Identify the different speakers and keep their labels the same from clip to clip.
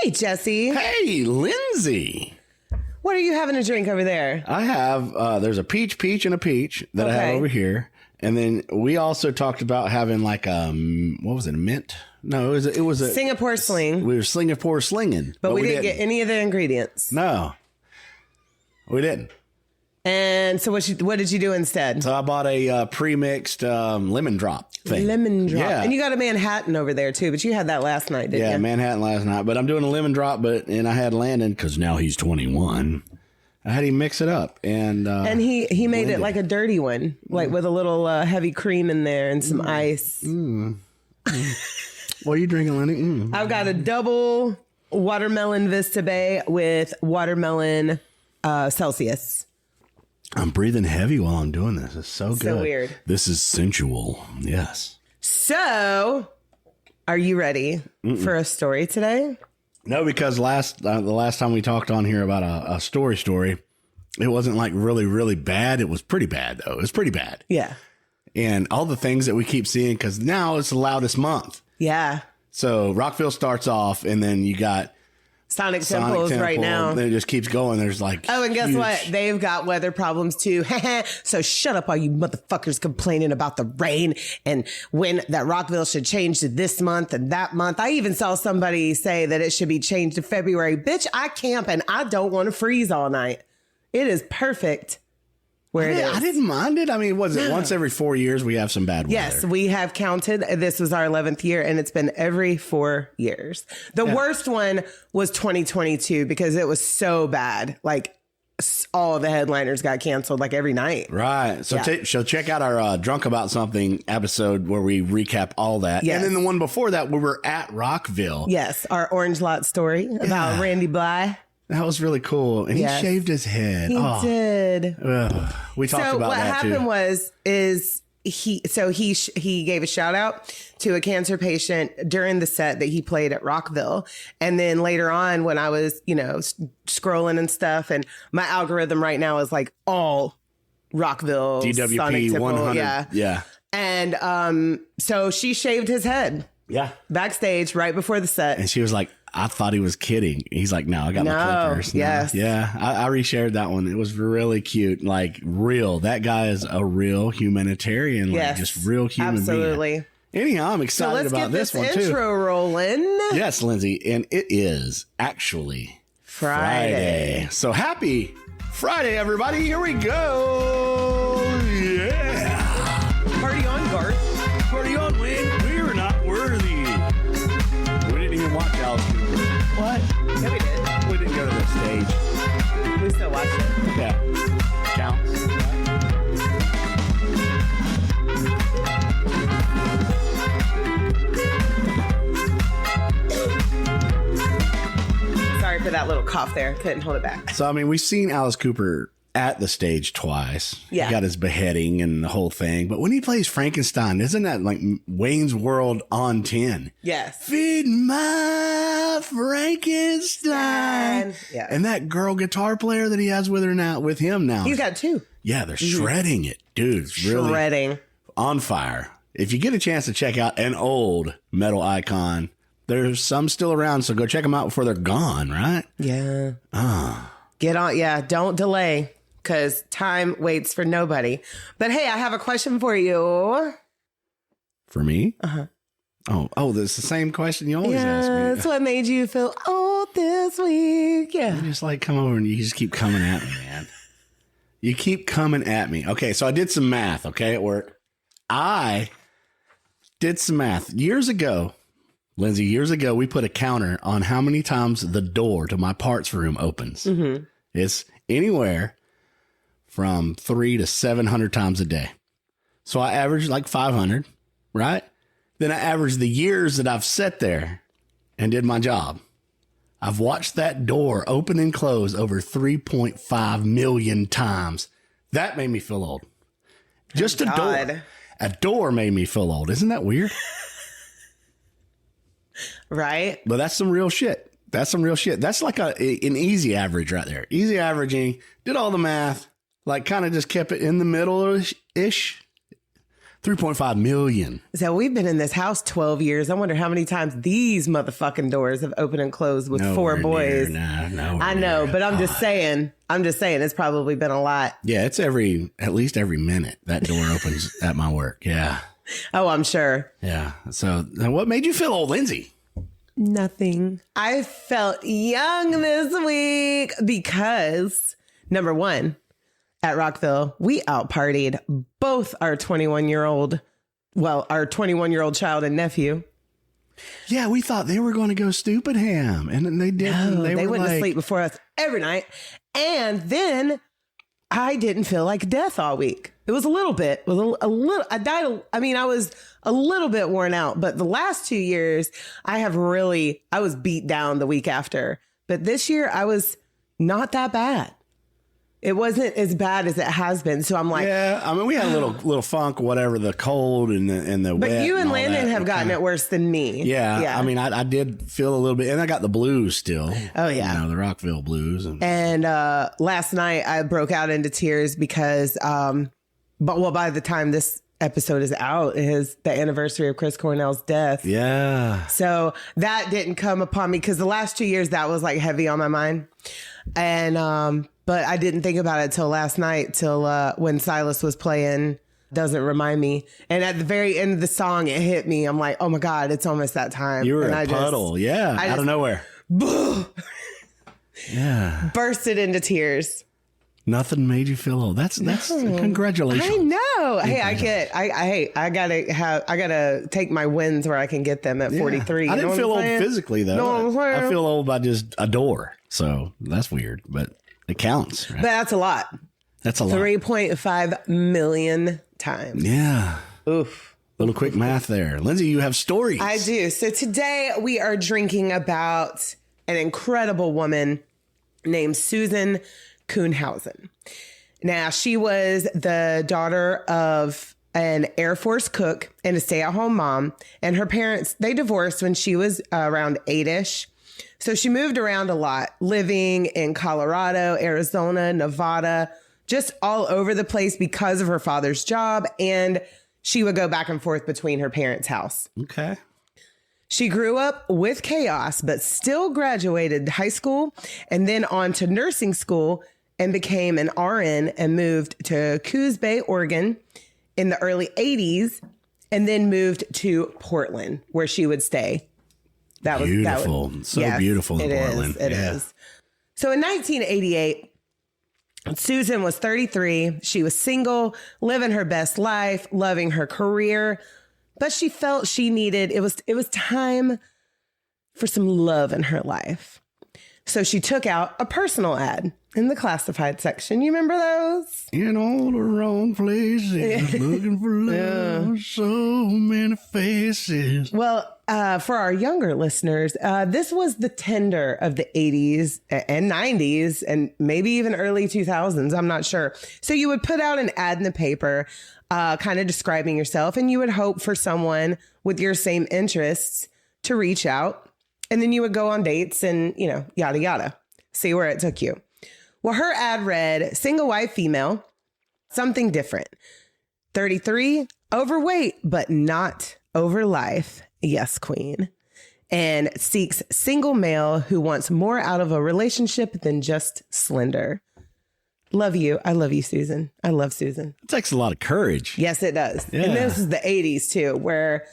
Speaker 1: Hey, Jesse.
Speaker 2: Hey, Lindsay.
Speaker 1: What are you having to drink over there?
Speaker 2: I have, there's a peach, and a peach that I have over here. And then we also talked about having like what was it, a mint? No, it was a
Speaker 1: Singapore sling.
Speaker 2: We were Singapore slinging.
Speaker 1: But we didn't get any of the ingredients.
Speaker 2: No, we didn't.
Speaker 1: And so what did you do instead?
Speaker 2: So I bought a pre-mixed lemon drop thing.
Speaker 1: Lemon drop.
Speaker 2: Yeah.
Speaker 1: And you got a Manhattan over there too, but you had that last night, didn't you?
Speaker 2: Yeah, Manhattan last night. But I'm doing a lemon drop, and I had Landon, because now he's 21. I had him mix it up. And
Speaker 1: he made it like a dirty one, like with a little heavy cream in there and some ice.
Speaker 2: What are you drinking, Landon?
Speaker 1: I've got a double watermelon Vista Bay with watermelon Celsius.
Speaker 2: I'm breathing heavy while I'm doing this. It's so good.
Speaker 1: So weird.
Speaker 2: This is sensual. Yes.
Speaker 1: So, are you ready for a story today?
Speaker 2: No, because the last time we talked on here about a story, it wasn't like really, really bad. It was pretty bad, though. It was pretty bad.
Speaker 1: Yeah.
Speaker 2: And all the things that we keep seeing, because now it's the loudest month.
Speaker 1: Yeah.
Speaker 2: So Rockville starts off, and then you got
Speaker 1: Sonic Temple right now.
Speaker 2: Then it just keeps going. There's like,
Speaker 1: oh, and guess what? They've got weather problems too. So shut up, all you motherfuckers complaining about the rain and when that Rockville should change to this month and that month. I even saw somebody say that it should be changed to February. Bitch, I camp and I don't want to freeze all night. It is perfect where it is.
Speaker 2: I didn't mind it. I mean, was it once every 4 years we have some bad weather?
Speaker 1: Yes, we have counted. This was our 11th year, and it's been every 4 years. The worst one was 2022 because it was so bad. Like, all of the headliners got canceled like every night.
Speaker 2: Right. So, so check out our Drunk About Something episode where we recap all that. Yes. And then the one before that, we were at Rockville.
Speaker 1: Yes, our Orange Lot story about Randy Bly.
Speaker 2: That was really cool. And he shaved his head.
Speaker 1: He did.
Speaker 2: We talked about that too. So
Speaker 1: what happened he gave a shout out to a cancer patient during the set that he played at Rockville. And then later on when I was, scrolling and stuff, and my algorithm right now is like all Rockville,
Speaker 2: DWP
Speaker 1: Sonic
Speaker 2: 100. Yeah.
Speaker 1: And so she shaved his head.
Speaker 2: Yeah.
Speaker 1: Backstage right before the set.
Speaker 2: And she was like, I thought he was kidding. He's like, no, I got my clippers.
Speaker 1: Yes.
Speaker 2: Yeah. I reshared that one. It was really cute. Like real. That guy is a real humanitarian. Like just real human
Speaker 1: absolutely.
Speaker 2: being. Anyhow, I'm excited about this one too.
Speaker 1: Let's get this intro rolling.
Speaker 2: Yes, Lindsay. And it is actually Friday. So happy Friday, everybody. Here we go. Yeah.
Speaker 1: Party on, Garth.
Speaker 2: Party on, Win. We're not worthy. We didn't even watch Alice Cooper.
Speaker 1: What? Yeah, we did.
Speaker 2: We didn't go to the stage.
Speaker 1: We still watched it.
Speaker 2: Yeah. Counts.
Speaker 1: Sorry for that little cough there. Couldn't hold it back.
Speaker 2: So, I mean, we've seen Alice Cooper at the stage twice.
Speaker 1: Yeah.
Speaker 2: He got his beheading and the whole thing. But when he plays Frankenstein, isn't that like Wayne's World on 10?
Speaker 1: Yes.
Speaker 2: Feed my Frankenstein.
Speaker 1: Yeah.
Speaker 2: And that girl guitar player that he has with him now.
Speaker 1: He's got two.
Speaker 2: Yeah, they're shredding it. Dude, it's really
Speaker 1: shredding.
Speaker 2: On fire. If you get a chance to check out an old metal icon, there's some still around, so go check them out before they're gone, right?
Speaker 1: Yeah. Get on. Yeah, don't delay, because time waits for nobody. But hey, I have a question for you.
Speaker 2: For me?
Speaker 1: Uh-huh.
Speaker 2: Oh, that's the same question you always ask me.
Speaker 1: That's what made you feel old this week. Yeah.
Speaker 2: You just like come over and you just keep coming at me, man. You keep coming at me. Okay, so I did some math, okay, at work. I did some math. Years ago, Lindsay, we put a counter on how many times the door to my parts room opens. Mm-hmm. It's anywhere from 300 to 700 times a day. So I average like 500, right? Then I average the years that I've sat there and did my job. I've watched that door open and close over 3.5 million times. That made me feel old. Just a door. A door made me feel old. Isn't that weird?
Speaker 1: Right.
Speaker 2: But that's some real shit. That's like an easy average right there. Easy averaging. Did all the math. Like kind of just kept it in the middle-ish. 3.5 million.
Speaker 1: So we've been in this house 12 years. I wonder how many times these motherfucking doors have opened and closed with four boys. I know, but I'm just saying it's probably been a lot.
Speaker 2: Yeah, it's at least every minute that door opens at my work. Yeah.
Speaker 1: Oh, I'm sure.
Speaker 2: Yeah. So what made you feel old, Lindsay?
Speaker 1: Nothing. I felt young this week because, number one, at Rockville, we out partied both our 21-year-old child and nephew.
Speaker 2: Yeah, we thought they were going to go stupid ham, and they didn't.
Speaker 1: No, they went to sleep before us every night. And then I didn't feel like death all week. It was a little bit. I died. I was a little bit worn out, but the last 2 years, I was beat down the week after. But this year, I was not that bad. It wasn't as bad as it has been. So I'm like,
Speaker 2: yeah, I mean, we had a little funk, whatever, the cold and the
Speaker 1: but
Speaker 2: wet.
Speaker 1: You and Landon have gotten it worse than me.
Speaker 2: Yeah. I mean, I did feel a little bit, and I got the blues still.
Speaker 1: Oh, yeah.
Speaker 2: The Rockville blues.
Speaker 1: And last night I broke out into tears because, by the time this episode is out, it is the anniversary of Chris Cornell's death.
Speaker 2: Yeah.
Speaker 1: So that didn't come upon me because the last 2 years that was like heavy on my mind. And, but I didn't think about it till last night, when Silas was playing Doesn't Remind Me. And at the very end of the song, it hit me. I'm like, oh my God, it's almost that time.
Speaker 2: You were a puddle. Out of nowhere. Yeah.
Speaker 1: Bursted into tears.
Speaker 2: Nothing made you feel old. That's congratulations.
Speaker 1: I know. Hey, I gotta take my wins where I can get them at 43.
Speaker 2: I didn't feel old physically though.
Speaker 1: Know what I'm saying?
Speaker 2: I feel old by just a door. So that's weird, but it counts. Right?
Speaker 1: But that's a lot.
Speaker 2: That's a lot.
Speaker 1: 3.5 million times.
Speaker 2: Yeah.
Speaker 1: Oof.
Speaker 2: Little quick math there. Lindsay, you have stories.
Speaker 1: I do. So today we are drinking about an incredible woman named Susan Kuhnhausen. Now, she was the daughter of an Air Force cook and a stay-at-home mom. And her parents, they divorced when she was around 8-ish. So she moved around a lot, living in Colorado, Arizona, Nevada, just all over the place because of her father's job. And she would go back and forth between her parents' house.
Speaker 2: Okay.
Speaker 1: She grew up with chaos, but still graduated high school and then on to nursing school and became an RN and moved to Coos Bay, Oregon in the early 80s and then moved to Portland where she would stay. That was
Speaker 2: beautiful. Beautiful in Portland.
Speaker 1: It is. So in 1988, Susan was 33. She was single, living her best life, loving her career. But she felt she needed, it was time for some love in her life. So she took out a personal ad in the classified section. You remember those?
Speaker 2: In all the wrong places, looking for love, so many faces.
Speaker 1: Well, for our younger listeners, this was the Tinder of the 80s and 90s and maybe even early 2000s. I'm not sure. So you would put out an ad in the paper, kind of describing yourself, and you would hope for someone with your same interests to reach out. And then you would go on dates and, yada, yada, see where it took you. Well, her ad read, single white female, something different. 33, overweight, but not over life. Yes, queen. And seeks single male who wants more out of a relationship than just slender. Love you. I love you, Susan. I love Susan.
Speaker 2: It takes a lot of courage.
Speaker 1: Yes, it does.
Speaker 2: Yeah.
Speaker 1: And this is the 80s, too, where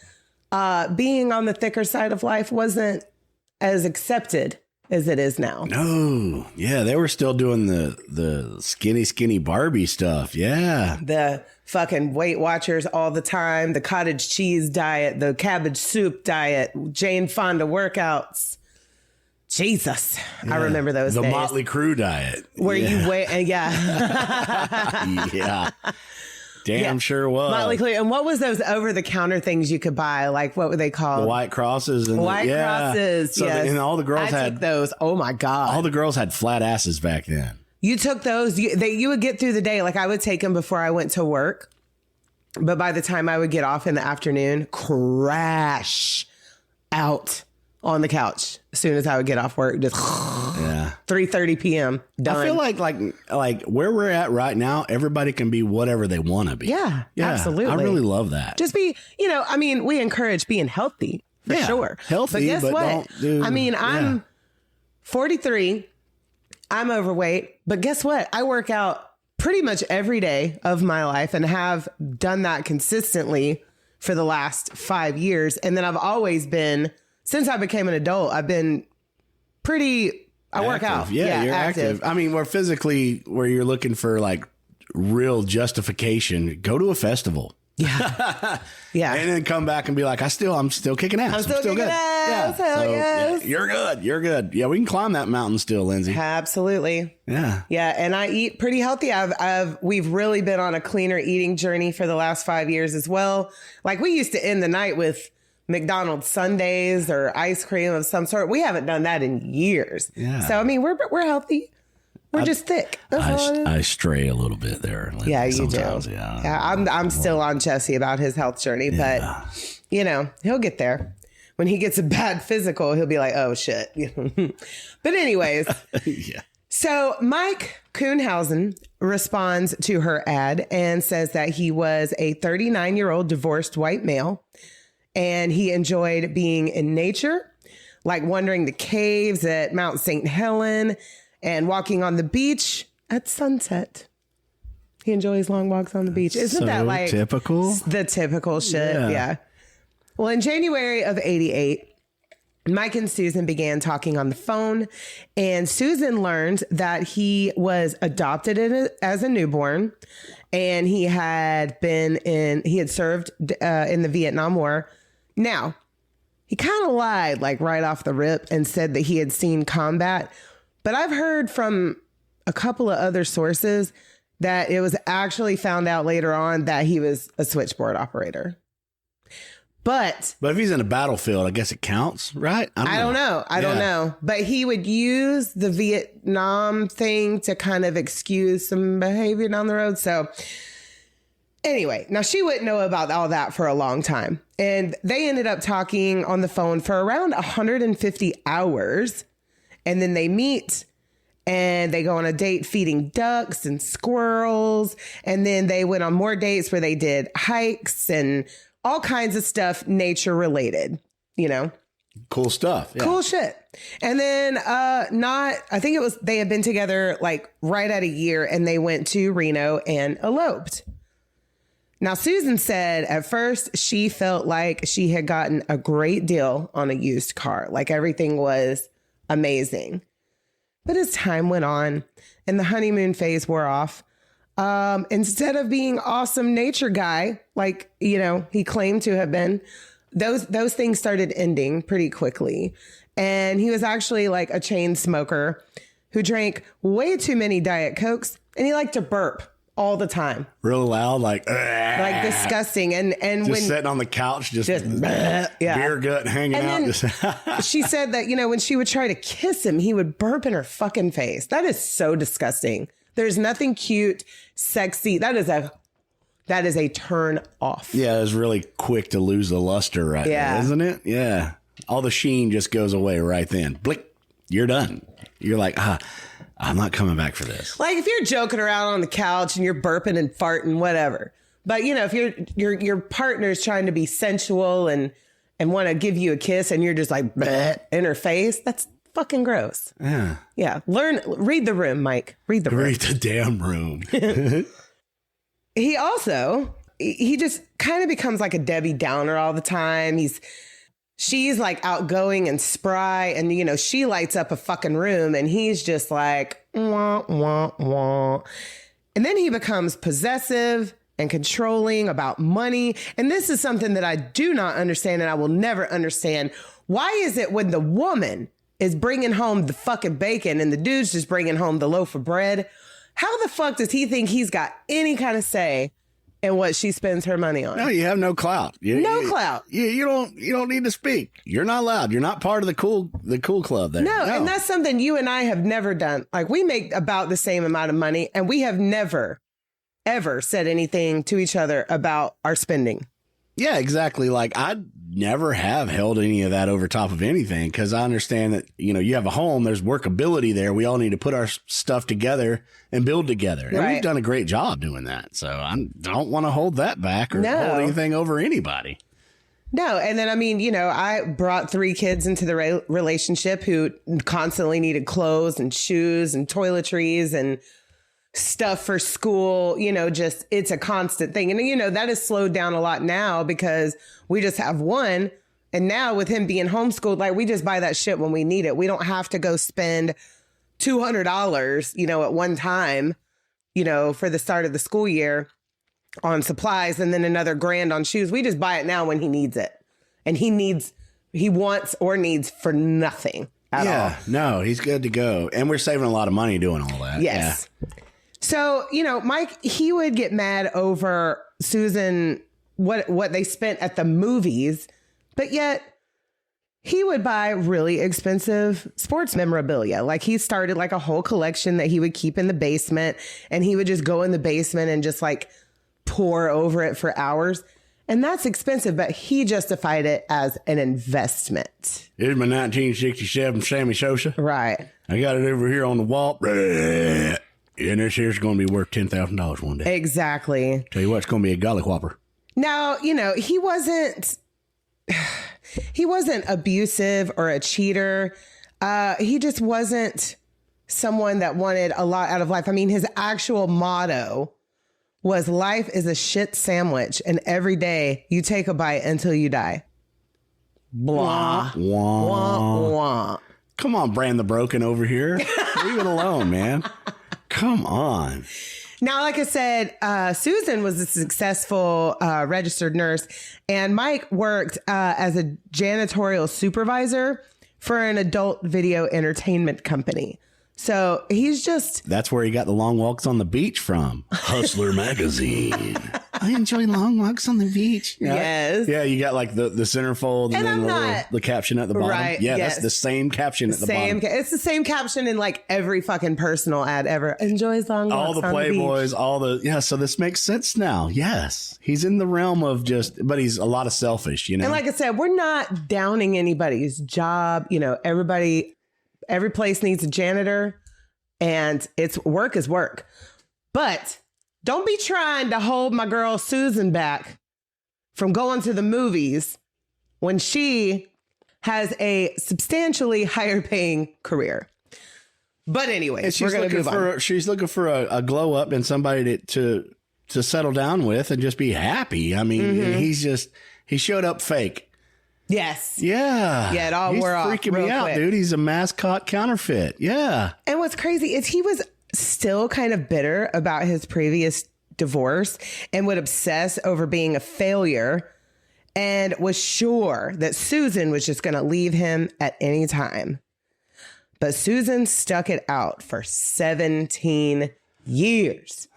Speaker 1: being on the thicker side of life wasn't as accepted as it is now.
Speaker 2: No. Yeah, they were still doing the skinny Barbie stuff. Yeah.
Speaker 1: The fucking Weight Watchers all the time, the cottage cheese diet, the cabbage soup diet, Jane Fonda workouts. Jesus. Yeah. I remember those days.
Speaker 2: The Motley Crue diet.
Speaker 1: Where you wait and
Speaker 2: yeah. Damn sure was.
Speaker 1: Motley Crue. And what was those over-the-counter things you could buy? Like, what were they called?
Speaker 2: The White Crosses. And
Speaker 1: Crosses,
Speaker 2: so
Speaker 1: yes.
Speaker 2: And all the girls
Speaker 1: I took those. Oh, my God.
Speaker 2: All the girls had flat asses back then.
Speaker 1: You took those. You would get through the day. Like, I would take them before I went to work. But by the time I would get off in the afternoon, crash out on the couch as soon as I would get off work. Just
Speaker 2: Yeah.
Speaker 1: 3:30 p.m. Done.
Speaker 2: I feel like where we're at right now, everybody can be whatever they want to be.
Speaker 1: Yeah, absolutely.
Speaker 2: I really love that.
Speaker 1: Just be, we encourage being healthy for sure.
Speaker 2: Healthy,
Speaker 1: but guess what?
Speaker 2: don't do.
Speaker 1: I'm 43. I'm overweight, but guess what? I work out pretty much every day of my life and have done that consistently for the last 5 years. And then I've always been, since I became an adult, I've been I work out.
Speaker 2: Yeah, you're active. I mean, where you're looking for like real justification, go to a festival.
Speaker 1: Yeah. Yeah.
Speaker 2: And then come back and be like, I'm still kicking ass.
Speaker 1: I'm still kicking
Speaker 2: good.
Speaker 1: ass.
Speaker 2: Yeah.
Speaker 1: Hell yes.
Speaker 2: You're good. You're good. Yeah, we can climb that mountain still, Lindsay.
Speaker 1: Absolutely.
Speaker 2: Yeah.
Speaker 1: Yeah. And I eat pretty healthy. We've really been on a cleaner eating journey for the last 5 years as well. Like we used to end the night with McDonald's sundaes or ice cream of some sort. We haven't done that in years.
Speaker 2: Yeah.
Speaker 1: So, I mean, we're healthy. We're just thick. That's all it is.
Speaker 2: I stray a little bit there. Lindsay,
Speaker 1: Yeah, you
Speaker 2: sometimes.
Speaker 1: do.
Speaker 2: Yeah.
Speaker 1: I'm still on Jesse about his health journey, but he'll get there. When he gets a bad physical, he'll be like, oh shit. But anyways,
Speaker 2: Yeah.
Speaker 1: So Mike Kuhnhausen responds to her ad and says that he was a 39-year-old divorced white male and he enjoyed being in nature, like wandering the caves at Mount St. Helen and walking on the beach at sunset. He enjoys long walks on the beach. Isn't that like
Speaker 2: typical?
Speaker 1: The typical shit. Yeah. Well, in January of 88, Mike and Susan began talking on the phone, and Susan learned that he was adopted as a newborn, and he had served in the Vietnam War. Now, he kind of lied like right off the rip and said that he had seen combat. But I've heard from a couple of other sources that it was actually found out later on that he was a switchboard operator. But
Speaker 2: if he's in a battlefield, I guess it counts, right? I don't know.
Speaker 1: I don't know. But he would use the Vietnam thing to kind of excuse some behavior down the road. So anyway, now she wouldn't know about all that for a long time. And they ended up talking on the phone for around 150 hours. And then they meet and they go on a date feeding ducks and squirrels. And then they went on more dates where they did hikes and all kinds of stuff nature related,
Speaker 2: Cool stuff. Yeah.
Speaker 1: Cool shit. And then I think they had been together like right at a year and they went to Reno and eloped. Now, Susan said at first she felt like she had gotten a great deal on a used car. Like everything was amazing. But as time went on and the honeymoon phase wore off, instead of being awesome nature guy, like, he claimed to have been, those things started ending pretty quickly. And he was actually like a chain smoker who drank way too many Diet Cokes and he liked to burp all the time.
Speaker 2: Real loud, like
Speaker 1: disgusting. And
Speaker 2: just
Speaker 1: when
Speaker 2: sitting on the couch, just beer gut hanging out.
Speaker 1: She said that, when she would try to kiss him, he would burp in her fucking face. That is so disgusting. There's nothing cute, sexy. That is a turn off.
Speaker 2: Yeah, it's really quick to lose the luster right there, isn't it? Yeah. All the sheen just goes away right then. Blick, you're done. You're like, I'm not coming back for this.
Speaker 1: Like if you're joking around on the couch and you're burping and farting, whatever. But if your partner's trying to be sensual and want to give you a kiss and you're just like in her face, that's fucking gross.
Speaker 2: Yeah.
Speaker 1: Yeah. Read the room, Mike. Read the room.
Speaker 2: Read the damn room.
Speaker 1: He just kind of becomes like a Debbie Downer all the time. She's like outgoing and spry and, she lights up a fucking room and he's just like, wah, wah, wah. And then he becomes possessive and controlling about money. And this is something that I do not understand and I will never understand. Why is it when the woman is bringing home the fucking bacon and the dude's just bringing home the loaf of bread? How the fuck does he think he's got any kind of say in what she spends her money on?
Speaker 2: No, you have no clout.
Speaker 1: Clout.
Speaker 2: You don't need to speak. You're not allowed. You're not part of the cool club there.
Speaker 1: No, and that's something you and I have never done. Like we make about the same amount of money and we have never, ever said anything to each other about our spending.
Speaker 2: Yeah, exactly. Like I never have held any of that over top of anything because I understand that, you have a home, there's workability there. We all need to put our stuff together and build together. And we've done a great job doing that. So I don't want to hold that back or hold anything over anybody.
Speaker 1: No. And then, I brought 3 kids into the relationship who constantly needed clothes and shoes and toiletries and stuff for school, just it's a constant thing. And, that has slowed down a lot now because we just have one. And now with him being homeschooled, like we just buy that shit when we need it. We don't have to go spend $200, at one time, for the start of the school year on supplies and then another $1,000 on shoes. We just buy it now when he needs it. And he wants or needs for nothing at all.
Speaker 2: No, he's good to go. And we're saving a lot of money doing all that.
Speaker 1: Yes. Yeah. So, Mike, he would get mad over Susan, what they spent at the movies, but yet he would buy really expensive sports memorabilia. Like he started like a whole collection that he would keep in the basement, and he would just go in the basement and just like pour over it for hours. And that's expensive, but he justified it as an investment.
Speaker 2: Here's my 1967 Sammy Sosa.
Speaker 1: Right. I
Speaker 2: got it over here on the wall. And this here's going to be worth $10,000 one day.
Speaker 1: Exactly.
Speaker 2: Tell you what, it's going to be a golly whopper.
Speaker 1: Now, he wasn't abusive or a cheater. He just wasn't someone that wanted a lot out of life. I mean, his actual motto was life is a shit sandwich and every day you take a bite until you die. Blah.
Speaker 2: Wah.
Speaker 1: Wah, wah.
Speaker 2: Come on, Brand the Broken over here. Leave it alone, man. Come on.
Speaker 1: Now, like I said, Susan was a successful registered nurse, and Mike worked as a janitorial supervisor for an adult video entertainment company. So he's just...
Speaker 2: That's where he got the long walks on the beach from. Hustler Magazine. I enjoy long walks on the beach. Yeah.
Speaker 1: Yes.
Speaker 2: Yeah, you got like the centerfold and then the caption at the bottom.
Speaker 1: Right.
Speaker 2: Yeah,
Speaker 1: yes.
Speaker 2: That's the same caption at the bottom.
Speaker 1: It's the same caption in like every fucking personal ad ever. Enjoys long walks
Speaker 2: all the
Speaker 1: on
Speaker 2: Playboys,
Speaker 1: the
Speaker 2: all the... Yeah, so this makes sense now. Yes. He's in the realm of but he's a lot of selfish,
Speaker 1: And like I said, we're not downing anybody's job. Every place needs a janitor, and work is work. But don't be trying to hold my girl Susan back from going to the movies when she has a substantially higher paying career. But anyways, we're going to move on.
Speaker 2: She's looking for a glow up and somebody to settle down with and just be happy. I mean, he showed up fake.
Speaker 1: Yes.
Speaker 2: Yeah.
Speaker 1: Yeah, it all wore off.
Speaker 2: He's freaking me out, dude. He's a mascot counterfeit. Yeah.
Speaker 1: And what's crazy is he was still kind of bitter about his previous divorce and would obsess over being a failure and was sure that Susan was just going to leave him at any time. But Susan stuck it out for 17 years.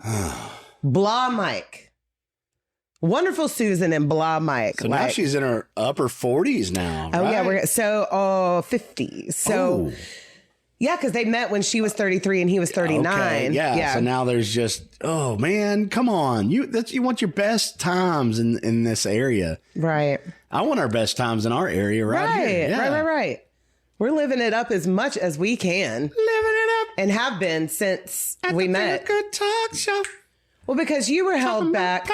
Speaker 1: Blah Mike. Wonderful Susan and blah Mike.
Speaker 2: So now she's in her upper 40s now.
Speaker 1: Oh,
Speaker 2: right?
Speaker 1: yeah. 50s. So, yeah, because they met when she was 33 and he was 39.
Speaker 2: Okay, yeah. So now there's just, oh, man, come on. You want your best times in this area.
Speaker 1: Right.
Speaker 2: I want our best times in our area here. Yeah.
Speaker 1: Right. We're living it up as much as we can.
Speaker 2: Living it up.
Speaker 1: And have been since we met.
Speaker 2: Good talk show.
Speaker 1: Well, because you were held back.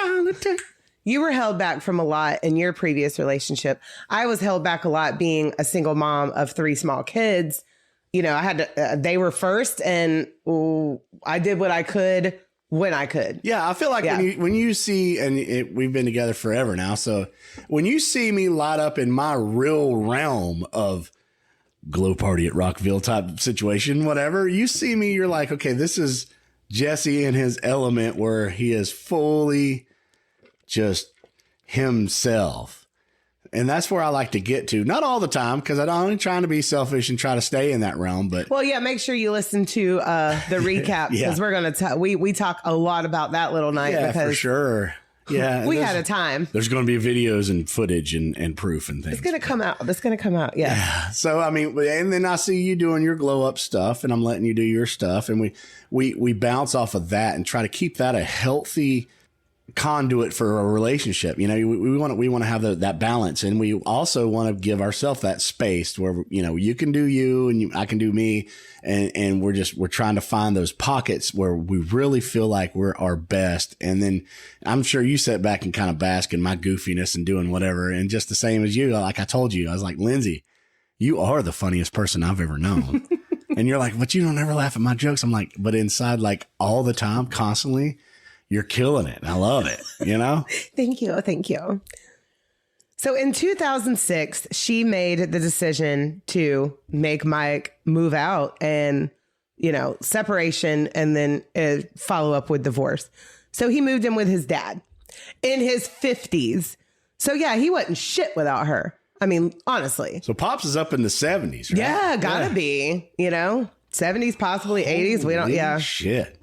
Speaker 1: You were held back from a lot in your previous relationship. I was held back a lot being a single mom of 3 small kids. I had to, they were first, and I did what I could when I could.
Speaker 2: Yeah, I feel like when you see, and we've been together forever now, so when you see me light up in my real realm of glow party at Rockville type situation, whatever, you see me, you're like, okay, this is Jesse in his element where he is fully just himself. And that's where I like to get to. Not all the time, because I'm only trying to be selfish and try to stay in that realm. But
Speaker 1: well, yeah, make sure you listen to the recap, because we're going to we talk a lot about that little night.
Speaker 2: Yeah,
Speaker 1: because
Speaker 2: for sure. Yeah,
Speaker 1: we had a time.
Speaker 2: There's going to be videos and footage and proof and things.
Speaker 1: It's going to come out. It's going to come out. Yeah.
Speaker 2: So, I mean, and then I see you doing your glow up stuff, and I'm letting you do your stuff. And we bounce off of that and try to keep that a healthy conduit for a relationship. You know, we want to have that balance, and we also want to give ourselves that space where, you know, you can do you and I can do me. And we're trying to find those pockets where we really feel like we're our best. And then I'm sure you sat back and kind of bask in my goofiness and doing whatever. And just the same as you, like I told you, I was like, Lindsay, you are the funniest person I've ever known. And you're like, but you don't ever laugh at my jokes. I'm like, but inside, like all the time, constantly, you're killing it. I love it. You know?
Speaker 1: Thank you. Thank you. So in 2006, she made the decision to make Mike move out and, you know, separation and then follow up with divorce. So he moved in with his dad in his 50s. So yeah, he wasn't shit without her. I mean, honestly.
Speaker 2: So Pops is up in the 70s, right?
Speaker 1: Yeah, gotta be, you know, 70s, possibly 80s. We don't, yeah.
Speaker 2: Shit.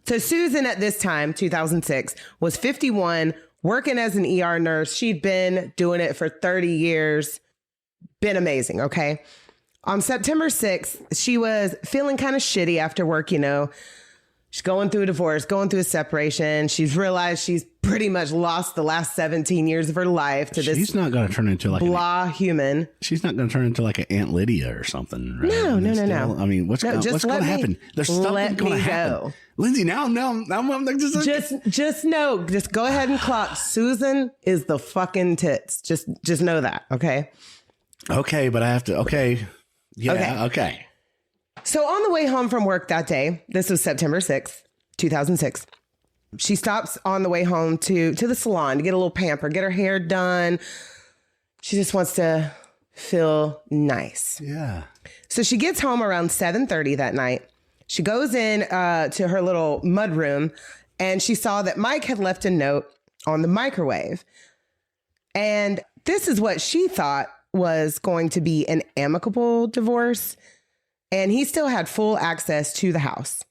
Speaker 1: So Susan at this time, 2006, was 51, working as an ER nurse. She'd been doing it for 30 years. Been amazing, okay? On September 6th, she was feeling kind of shitty after work, you know. She's going through a divorce, going through a separation. She's realized she's pretty much lost the last 17 years of her life to this.
Speaker 2: She's not going to turn into like
Speaker 1: blah human.
Speaker 2: She's not going to turn into like an Aunt Lydia or something, right?
Speaker 1: No.
Speaker 2: I mean, what's going to happen? There's something going to happen. Lindsay, now, I'm
Speaker 1: just know, just go ahead and clock. Susan is the fucking tits. Just know that, okay?
Speaker 2: Okay, but I have to. Okay, yeah, okay.
Speaker 1: So on the way home from work that day, this was September 6th, 2006, she stops on the way home to the salon to get a little pamper, get her hair done. She just wants to feel nice.
Speaker 2: Yeah.
Speaker 1: So she gets home around 7:30 that night. She goes in to her little mud room and she saw that Mike had left a note on the microwave. And this is what she thought was going to be an amicable divorce. And he still had full access to the house.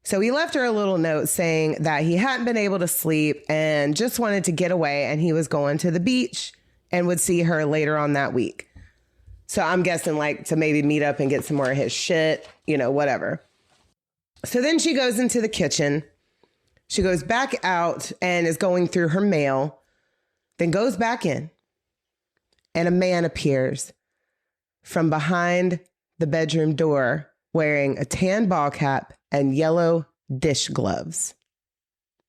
Speaker 1: So he left her a little note saying that he hadn't been able to sleep and just wanted to get away. And he was going to the beach and would see her later on that week. So I'm guessing like to maybe meet up and get some more of his shit, you know, whatever. So then she goes into the kitchen. She goes back out and is going through her mail, then goes back in. And a man appears from behind the bedroom door wearing a tan ball cap and yellow dish gloves.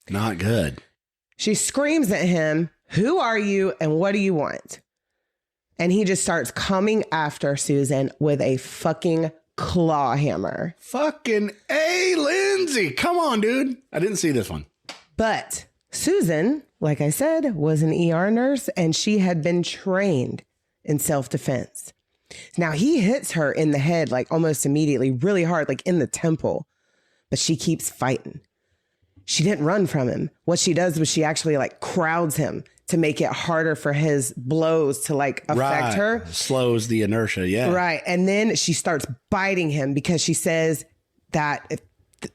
Speaker 2: Not good.
Speaker 1: She screams at him, "Who are you and what do you want?" And he just starts coming after Susan with a fucking claw hammer.
Speaker 2: Fucking A, Lindsay. Come on, dude. I didn't see this one.
Speaker 1: But Susan, like I said, was an ER nurse and she had been trained in self-defense. Now he hits her in the head, like almost immediately, really hard, like in the temple, but she keeps fighting. She didn't run from him. What she does was she actually like crowds him to make it harder for his blows to like affect her.
Speaker 2: Slows the inertia. Yeah.
Speaker 1: Right. And then she starts biting him because she says that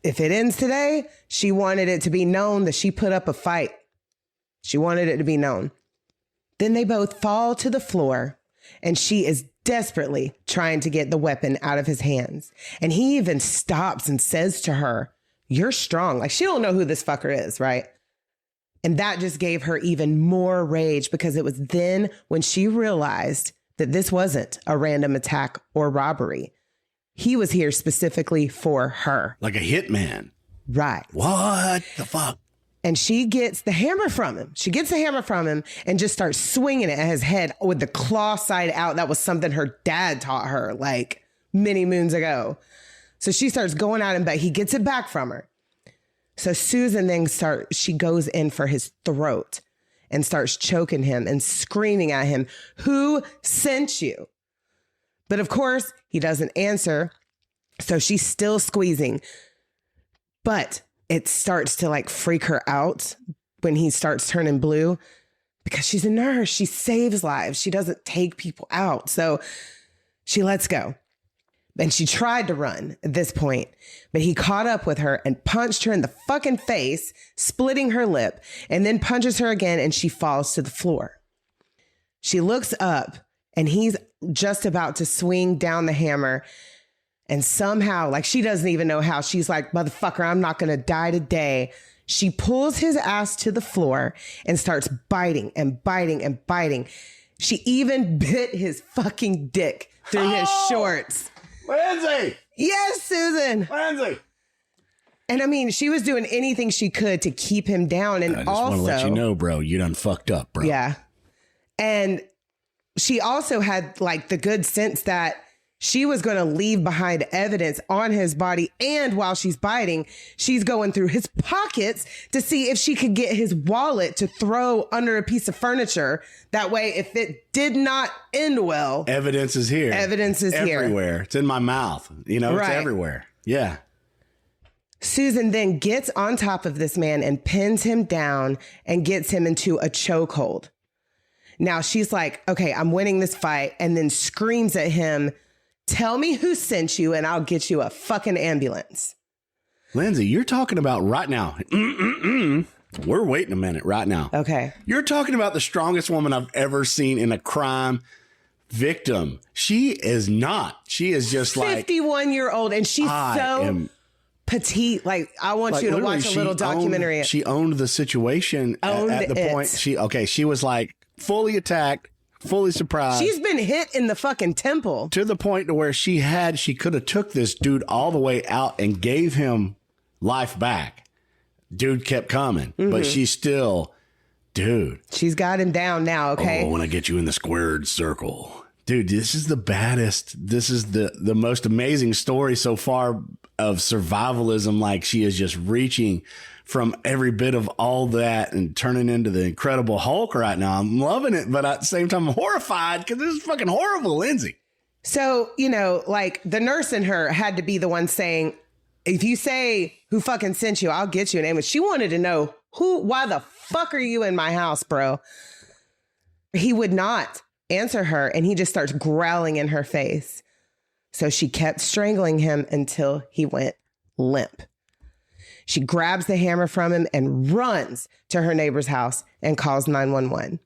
Speaker 1: if it ends today, she wanted it to be known that she put up a fight. She wanted it to be known. Then they both fall to the floor and she is desperately trying to get the weapon out of his hands. And he even stops and says to her, "You're strong." Like she don't know who this fucker is, right? And that just gave her even more rage because it was then when she realized that this wasn't a random attack or robbery. He was here specifically for her.
Speaker 2: Like a hitman.
Speaker 1: Right.
Speaker 2: What the fuck?
Speaker 1: And she gets the hammer from him. She gets the hammer from him and just starts swinging it at his head with the claw side out. That was something her dad taught her like many moons ago. So she starts going at him, but he gets it back from her. So Susan then she goes in for his throat and starts choking him and screaming at him, "Who sent you?" But of course, he doesn't answer. So she's still squeezing. But it starts to like freak her out when he starts turning blue because she's a nurse. She saves lives. She doesn't take people out. So she lets go. And she tried to run at this point, but he caught up with her and punched her in the fucking face, splitting her lip, and then punches her again and she falls to the floor. She looks up and he's just about to swing down the hammer. And somehow, like she doesn't even know how, she's like, "Motherfucker, I'm not going to die today." She pulls his ass to the floor and starts biting and biting and biting. She even bit his fucking dick through his shorts.
Speaker 2: Lindsay!
Speaker 1: Yes, Susan.
Speaker 2: Lindsay!
Speaker 1: And I mean, she was doing anything she could to keep him down. And
Speaker 2: I just want to let you know, bro, you done fucked up, bro.
Speaker 1: Yeah. And she also had like the good sense that she was going to leave behind evidence on his body. And while she's biting, she's going through his pockets to see if she could get his wallet to throw under a piece of furniture. That way, if it did not end well,
Speaker 2: evidence is here.
Speaker 1: Evidence is
Speaker 2: everywhere. It's in my mouth. You know, it's everywhere. Yeah.
Speaker 1: Susan then gets on top of this man and pins him down and gets him into a chokehold. Now she's like, okay, I'm winning this fight, and then screams at him, tell me who sent you and I'll get you a fucking ambulance.
Speaker 2: Lindsay, you're talking about right now. We're waiting a minute right now.
Speaker 1: Okay.
Speaker 2: You're talking about the strongest woman I've ever seen in a crime victim. She is not. She is just like
Speaker 1: 51-year-old, and she's petite. Like, I want you to watch a little documentary.
Speaker 2: She owned the situation at the point she was like fully attacked, fully surprised.
Speaker 1: She's been hit in the fucking temple
Speaker 2: to the point to where she could have took this dude all the way out and gave him life back. Dude kept coming, but she's still, dude.
Speaker 1: She's got him down now. Okay.
Speaker 2: Oh, when I get you in the squared circle, dude, this is the baddest. This is the most amazing story so far of survivalism. Like, she is just reaching from every bit of all that and turning into the Incredible Hulk right now. I'm loving it, but at the same time, I'm horrified because this is fucking horrible, Lindsay.
Speaker 1: So, you know, like, the nurse in her had to be the one saying, if you say who fucking sent you, I'll get you an ambulance. She wanted to know why the fuck are you in my house, bro? He would not answer her, and he just starts growling in her face. So she kept strangling him until he went limp. She grabs the hammer from him and runs to her neighbor's house and calls 911.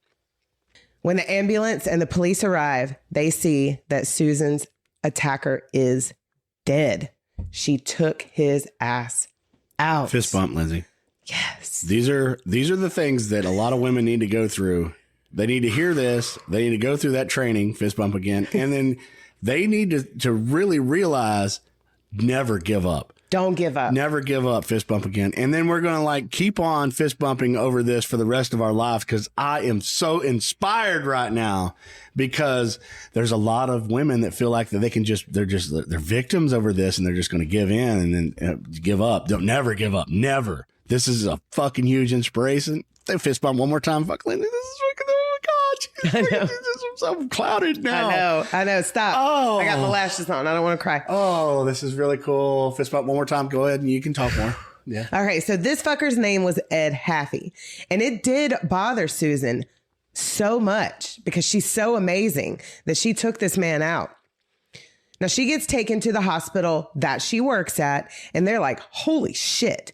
Speaker 1: When the ambulance and the police arrive, they see that Susan's attacker is dead. She took his ass out.
Speaker 2: Fist bump, Lindsay.
Speaker 1: Yes.
Speaker 2: These are the things that a lot of women need to go through. They need to hear this. They need to go through that training, fist bump again. And then they need to really realize, never give up.
Speaker 1: Don't give up.
Speaker 2: Never give up. Fist bump again. And then we're going to like keep on fist bumping over this for the rest of our lives, because I am so inspired right now, because there's a lot of women that feel like that they're victims over this, and they're just going to give in and then give up. Don't never give up. Never. This is a fucking huge inspiration. They fist bump one more time. Fuck Lindsay. This is fucking, oh my God.
Speaker 1: I know.
Speaker 2: I'm so clouded now.
Speaker 1: I know. Stop.
Speaker 2: Oh.
Speaker 1: I got the lashes on. I don't want to cry.
Speaker 2: Oh, this is really cool. Fist bump one more time. Go ahead and you can talk more. Yeah.
Speaker 1: Okay. So this fucker's name was Ed Haffey, and it did bother Susan so much because she's so amazing that she took this man out. Now she gets taken to the hospital that she works at, and they're like, holy shit.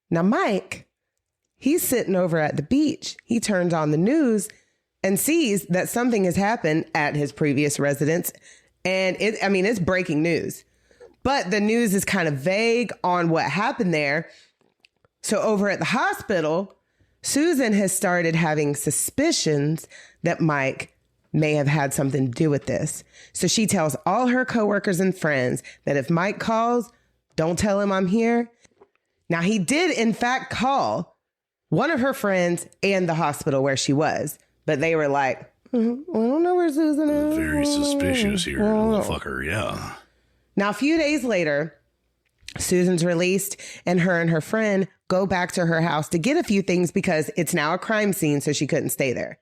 Speaker 1: Now, Mike, he's sitting over at the beach. He turns on the news and sees that something has happened at his previous residence. And it's breaking news. But the news is kind of vague on what happened there. So over at the hospital, Susan has started having suspicions that Mike may have had something to do with this. So she tells all her coworkers and friends that if Mike calls, don't tell him I'm here. Now, he did, in fact, call one of her friends and the hospital where she was, but they were like, I don't know where Susan is.
Speaker 2: Very suspicious here, motherfucker. Yeah.
Speaker 1: Now, a few days later, Susan's released, and her friend go back to her house to get a few things because it's now a crime scene, so she couldn't stay there.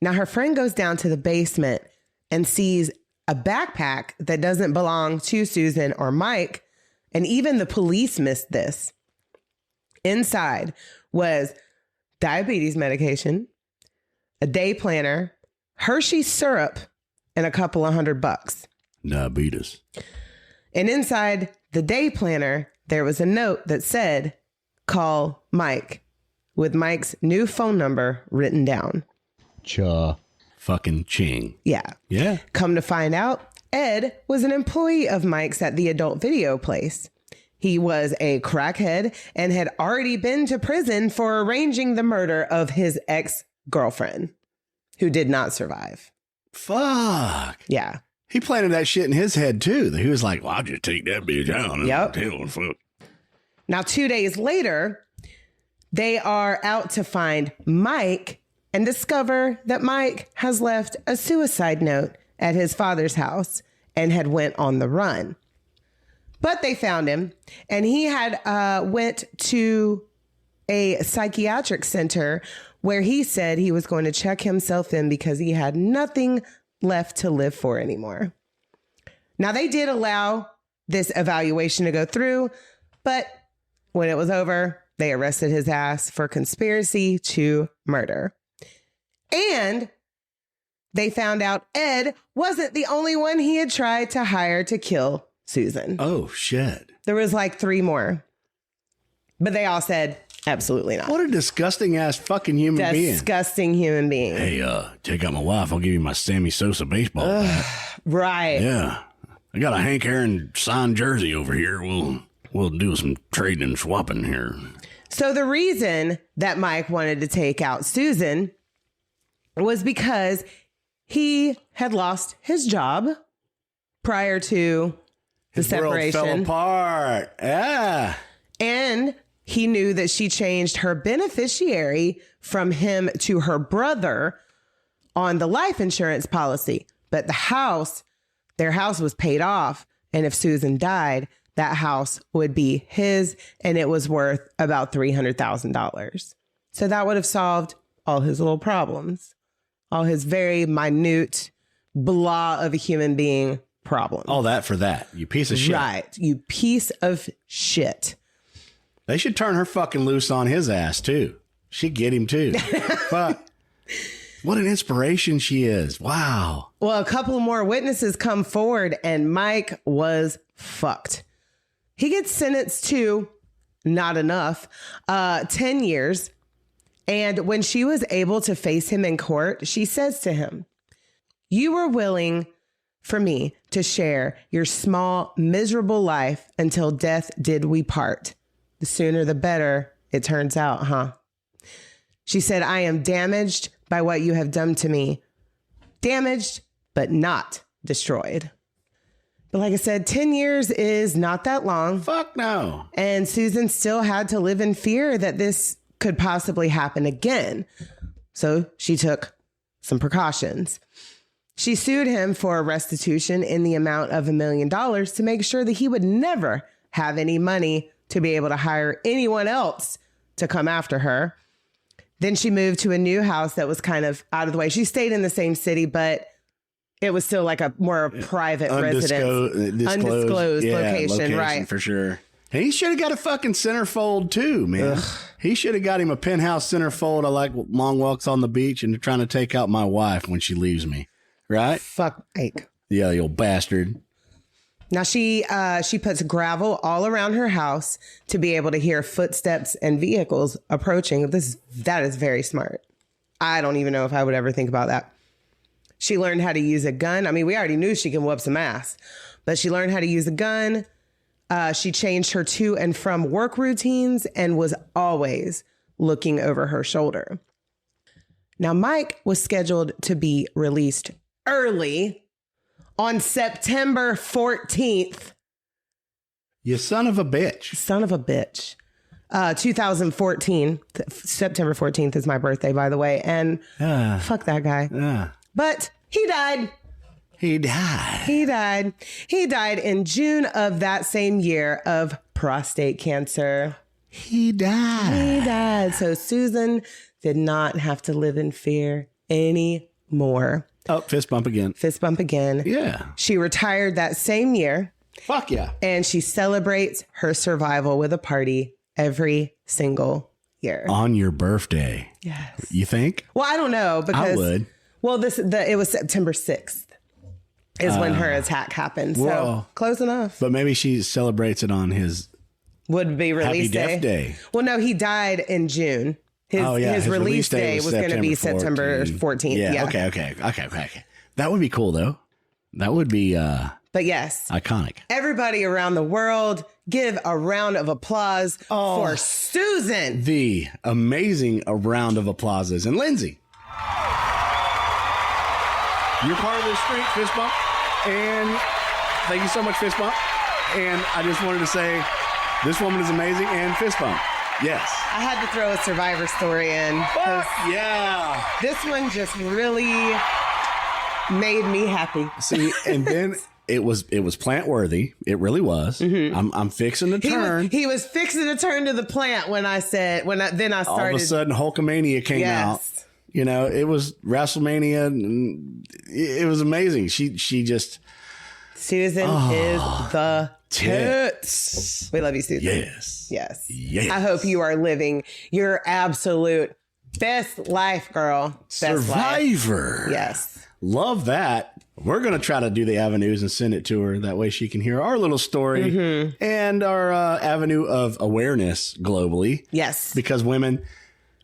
Speaker 1: Now, her friend goes down to the basement and sees a backpack that doesn't belong to Susan or Mike, and even the police missed this. Inside was diabetes medication, a day planner, Hershey's syrup, and a couple of $100.
Speaker 2: Diabetes.
Speaker 1: And inside the day planner, there was a note that said, call Mike, with Mike's new phone number written down.
Speaker 2: Cha fucking ching.
Speaker 1: Yeah.
Speaker 2: Yeah.
Speaker 1: Come to find out, Ed was an employee of Mike's at the adult video place. He was a crackhead and had already been to prison for arranging the murder of his ex-girlfriend, who did not survive.
Speaker 2: Fuck.
Speaker 1: Yeah.
Speaker 2: He planted that shit in his head, too. He was like, well, I'll just take that bitch out.
Speaker 1: Yep.
Speaker 2: Fuck.
Speaker 1: Now, 2 days later, they are out to find Mike and discover that Mike has left a suicide note at his father's house and had went on the run. But they found him, and he had went to a psychiatric center where he said he was going to check himself in because he had nothing left to live for anymore. Now, they did allow this evaluation to go through, but when it was over, they arrested his ass for conspiracy to murder. And they found out Ed wasn't the only one he had tried to hire to kill Susan.
Speaker 2: Oh, shit.
Speaker 1: There was like 3 more. But they all said, absolutely not.
Speaker 2: What a disgusting ass fucking human being.
Speaker 1: Disgusting human being.
Speaker 2: Hey, take out my wife. I'll give you my Sammy Sosa baseball bat.
Speaker 1: Right.
Speaker 2: Yeah. I got a Hank Aaron signed jersey over here. We'll do some trading and swapping here.
Speaker 1: So the reason that Mike wanted to take out Susan was because he had lost his job prior to the separation.
Speaker 2: World fell apart. Yeah.
Speaker 1: And he knew that she changed her beneficiary from him to her brother on the life insurance policy. But their house was paid off. And if Susan died, that house would be his, and it was worth about $300,000. So that would have solved all his little problems, all his very minute blah of a human being problem.
Speaker 2: All that for that. You piece of shit.
Speaker 1: Right. You piece of shit.
Speaker 2: They should turn her fucking loose on his ass, too. She'd get him, too. Fuck. What an inspiration she is. Wow.
Speaker 1: Well, a couple more witnesses come forward, and Mike was fucked. He gets sentenced to, not enough, 10 years. And when she was able to face him in court, she says to him, "You were willing for me to share your small, miserable life until death did we part. The sooner the better, it turns out, huh?" She said, "I am damaged by what you have done to me. Damaged, but not destroyed." But like I said, 10 years is not that long.
Speaker 2: Fuck no.
Speaker 1: And Susan still had to live in fear that this could possibly happen again. So she took some precautions. She sued him for restitution in the amount of $1 million to make sure that he would never have any money to be able to hire anyone else to come after her. Then she moved to a new house that was kind of out of the way. She stayed in the same city, but it was still like a more private residence. Undisclosed location, right?
Speaker 2: For sure. And he should have got a fucking centerfold too, man. Ugh. He should have got him a penthouse centerfold. I like long walks on the beach and trying to take out my wife when she leaves me. Right?
Speaker 1: Fuck Ike.
Speaker 2: Yeah, you old bastard.
Speaker 1: Now she puts gravel all around her house to be able to hear footsteps and vehicles approaching. That is very smart. I don't even know if I would ever think about that. She learned how to use a gun. I mean, we already knew she can whoop some ass, but she learned how to use a gun. She changed her to and from work routines and was always looking over her shoulder. Now, Mike was scheduled to be released early on September 14th.
Speaker 2: You son of a bitch.
Speaker 1: Son of a bitch. 2014. September 14th is my birthday, by the way. And fuck that guy. But he died. He died in June of that same year of prostate cancer. He died. So Susan did not have to live in fear anymore.
Speaker 2: Oh, fist bump again.
Speaker 1: Yeah. She retired that same year.
Speaker 2: Fuck yeah.
Speaker 1: And she celebrates her survival with a party every single year.
Speaker 2: On your birthday.
Speaker 1: Yes.
Speaker 2: You think?
Speaker 1: Well, I don't know because
Speaker 2: I would.
Speaker 1: Well, it was September 6th is when her attack happened. So close enough.
Speaker 2: But maybe she celebrates it on his
Speaker 1: would be release
Speaker 2: Happy Death Day.
Speaker 1: Well, no, he died in June. His release day was going to be September 14th. Yeah.
Speaker 2: Okay. That would be cool though. That would be
Speaker 1: but But yes,
Speaker 2: iconic.
Speaker 1: Everybody around the world, give a round of applause for Susan.
Speaker 2: The amazing round of applauses. And Lindsay, you're part of this street, fist bump. And thank you so much, fist bump. And I just wanted to say, this woman is amazing, and fist bump. Yes.
Speaker 1: I had to throw a Survivor story in.
Speaker 2: Yeah.
Speaker 1: This one just really made me happy.
Speaker 2: See, and then it was plant worthy. It really was. Mm-hmm. I'm fixing to turn.
Speaker 1: He was fixing to turn to the plant when I started.
Speaker 2: All of a sudden, Hulkamania came out. You know, it was WrestleMania. And it was amazing. She just.
Speaker 1: Susan is the tits. We love you, Susan.
Speaker 2: Yes.
Speaker 1: I hope you are living your absolute best life, girl. Best
Speaker 2: Survivor.
Speaker 1: Life. Yes.
Speaker 2: Love that. We're going to try to do the avenues and send it to her. That way she can hear our little story and our avenue of awareness globally.
Speaker 1: Yes.
Speaker 2: Because women,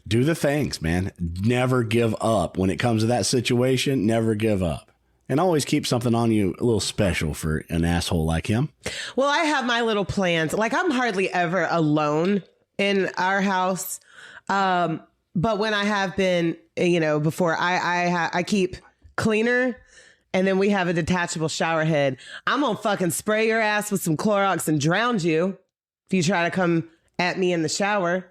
Speaker 2: do the things, man. Never give up. When it comes to that situation, never give up. And always keep something on you a little special for an asshole like him.
Speaker 1: Well, I have my little plans. Like, I'm hardly ever alone in our house. But when I have been, before, I keep cleaner. And then we have a detachable shower head. I'm going to fucking spray your ass with some Clorox and drown you if you try to come at me in the shower.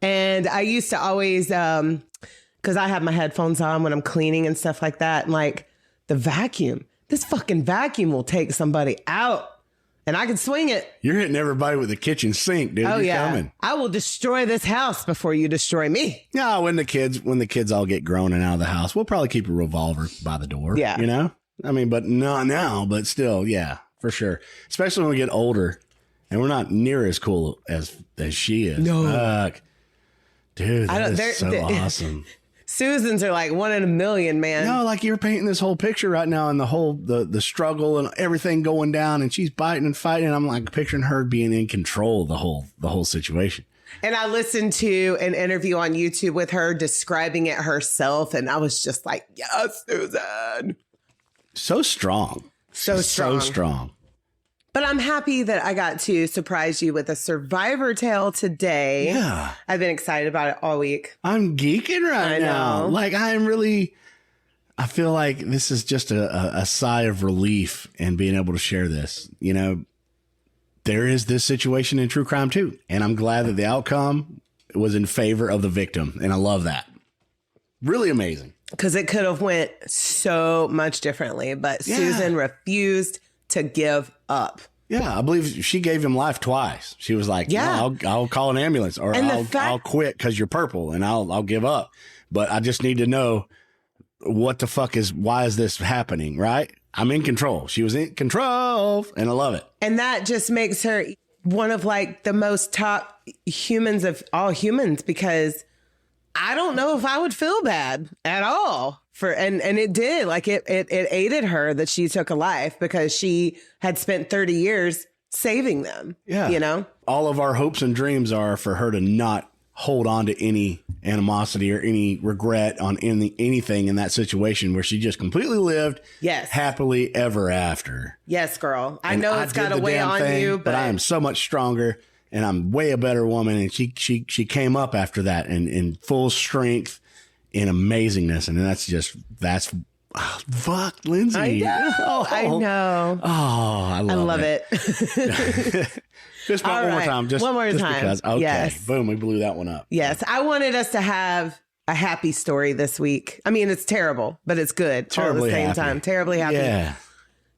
Speaker 1: And I used to always, because I have my headphones on when I'm cleaning and stuff like that. And like the vacuum, this fucking vacuum will take somebody out. And I can swing it.
Speaker 2: You're hitting everybody with the kitchen sink, dude. You're coming.
Speaker 1: I will destroy this house before you destroy me.
Speaker 2: No, when the kids all get grown and out of the house, we'll probably keep a revolver by the door.
Speaker 1: Yeah.
Speaker 2: You know? I mean, but not now, but still, yeah, for sure. Especially when we get older and we're not near as cool as she is.
Speaker 1: No.
Speaker 2: Fuck. Dude, that's so awesome.
Speaker 1: Susan's are like 1 in a million, man.
Speaker 2: No, like you're painting this whole picture right now and the whole the struggle and everything going down and she's biting and fighting. And I'm like picturing her being in control of the whole situation.
Speaker 1: And I listened to an interview on YouTube with her describing it herself. And I was just like, yes, Susan.
Speaker 2: So strong.
Speaker 1: So
Speaker 2: strong.
Speaker 1: But I'm happy that I got to surprise you with a Survivor tale today.
Speaker 2: Yeah.
Speaker 1: I've been excited about it all week.
Speaker 2: I'm geeking right now. Like I feel like this is just a sigh of relief in being able to share this. You know, there is this situation in true crime too. And I'm glad that the outcome was in favor of the victim. And I love that. Really amazing. Because
Speaker 1: it could have went so much differently. But Susan refused to give up.
Speaker 2: Yeah, I believe she gave him life twice. She was like, "Yeah, I'll call an ambulance, or I'll quit because you're purple, and I'll give up. But I just need to know what the fuck why is this happening? Right? I'm in control. She was in control, and I love it. And
Speaker 1: that just makes her one of like the most top humans of all humans, because I don't know if I would feel bad at all. And it did, like it aided her that she took a life because she had spent 30 years saving them. Yeah. You know,
Speaker 2: all of our hopes and dreams are for her to not hold on to any animosity or any regret on anything in that situation where she just completely lived happily ever after.
Speaker 1: Yes, girl. I know it's got to weigh on you,
Speaker 2: but I am so much stronger and I'm way a better woman. And she came up after that in full strength. In amazingness, and that's fuck, Lindsay.
Speaker 1: I know.
Speaker 2: I love it. Just one more time.
Speaker 1: One more time.
Speaker 2: Because, okay. Yes. Boom, we blew that one up.
Speaker 1: Yes. I wanted us to have a happy story this week. I mean, it's terrible, but it's good all at the same time. Terribly happy. Yeah.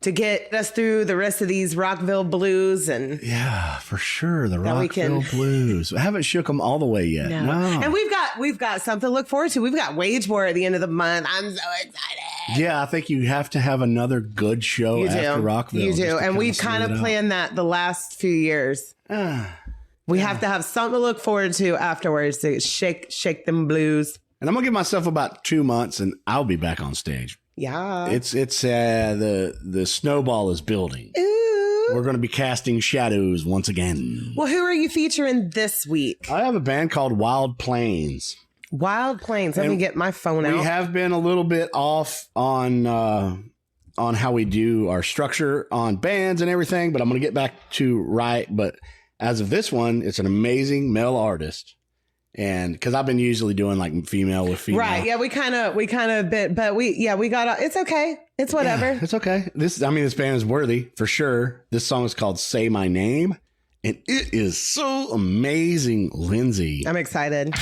Speaker 1: To get us through the rest of these Rockville blues. And
Speaker 2: yeah, for sure. The Rockville blues. I haven't shook them all the way yet. No.
Speaker 1: And we've got something to look forward to. We've got Wage War at the end of the month. I'm so excited.
Speaker 2: Yeah, I think you have to have another good show after Rockville.
Speaker 1: You do. And we've kind of planned that the last few years. We have to have something to look forward to afterwards to shake them blues.
Speaker 2: And I'm going to give myself about 2 months and I'll be back on stage.
Speaker 1: Yeah.
Speaker 2: It's the snowball is building.
Speaker 1: Ooh.
Speaker 2: We're going to be casting shadows once again.
Speaker 1: Well, who are you featuring this week?
Speaker 2: I have a band called Wild Plains.
Speaker 1: Wild Plains. Let me get my phone out.
Speaker 2: We have been a little bit off on on how we do our structure on bands and everything, but I'm going to get back to right. But as of this one, it's an amazing male artist. And because I've been usually doing like female with female.
Speaker 1: Right. Yeah. We kind of bit, but we got, it's okay. It's whatever.
Speaker 2: Yeah, it's okay. This band is worthy for sure. This song is called Say My Name. And it is so amazing, Lindsay.
Speaker 1: I'm excited.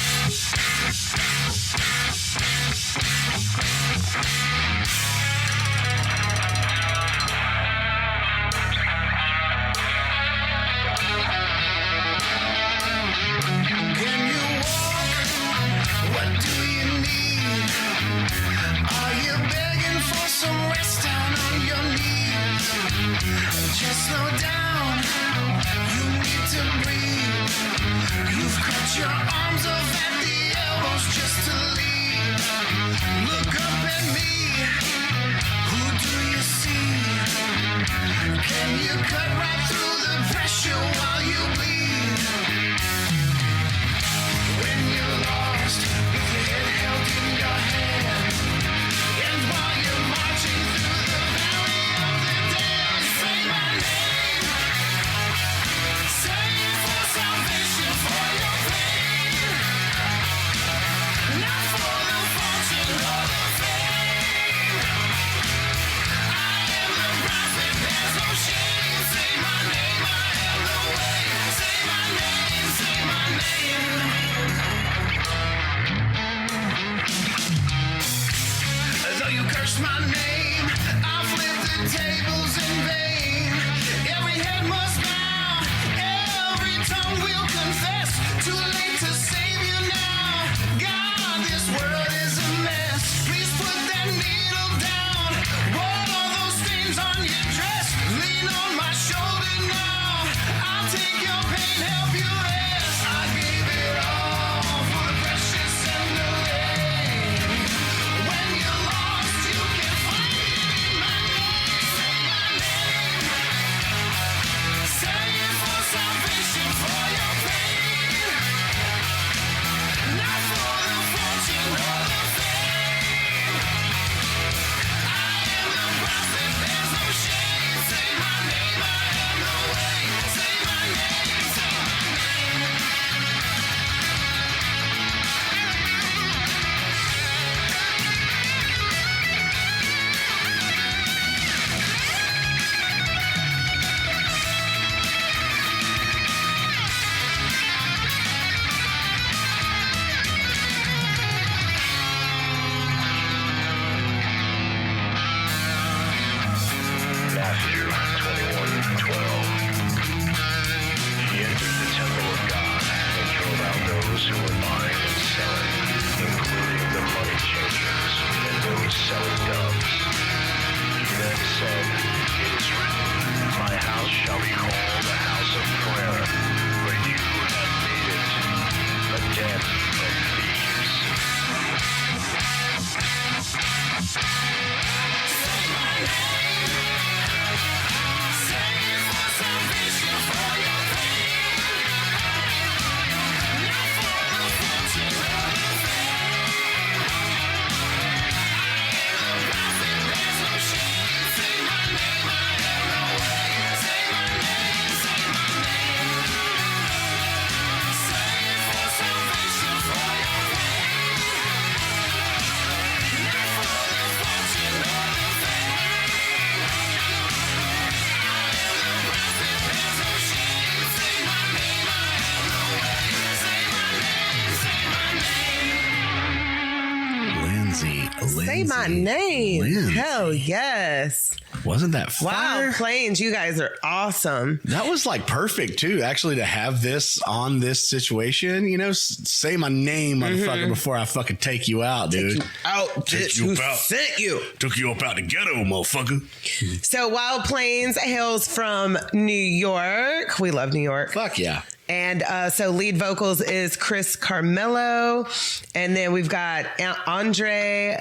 Speaker 1: Say my name.
Speaker 2: Lindsay.
Speaker 1: Hell yes.
Speaker 2: Wasn't that fire?
Speaker 1: Wow, Plains, you guys are awesome.
Speaker 2: That was like perfect too, actually, to have this on this situation. You know, say my name, motherfucker, before I fucking take you out, dude.
Speaker 1: Take you out, bitch. Who sent you?
Speaker 2: Took you up out the ghetto, motherfucker.
Speaker 1: So Wild Plains hails from New York. We love New York.
Speaker 2: Fuck yeah.
Speaker 1: And so lead vocals is Chris Carmelo. And then we've got Andre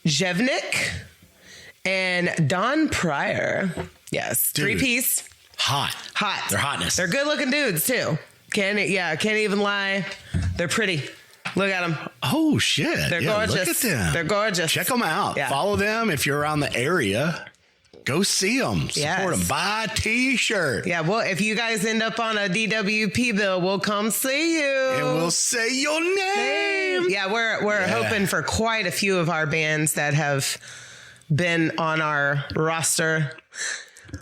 Speaker 1: Jevnik and Don Pryor. Yes.
Speaker 2: Dude.
Speaker 1: 3-piece.
Speaker 2: Hot. They're hotness.
Speaker 1: They're good looking dudes too. Can't even lie. They're pretty. Look at them.
Speaker 2: Oh, shit.
Speaker 1: They're gorgeous.
Speaker 2: Look at them.
Speaker 1: They're gorgeous.
Speaker 2: Check them out.
Speaker 1: Yeah.
Speaker 2: Follow them if you're around the area. Go see them. Support them. Buy a t-shirt.
Speaker 1: Yeah, well, if you guys end up on a DWP bill, we'll come see you.
Speaker 2: And we'll say your name.
Speaker 1: Yeah, we're hoping for quite a few of our bands that have been on our roster.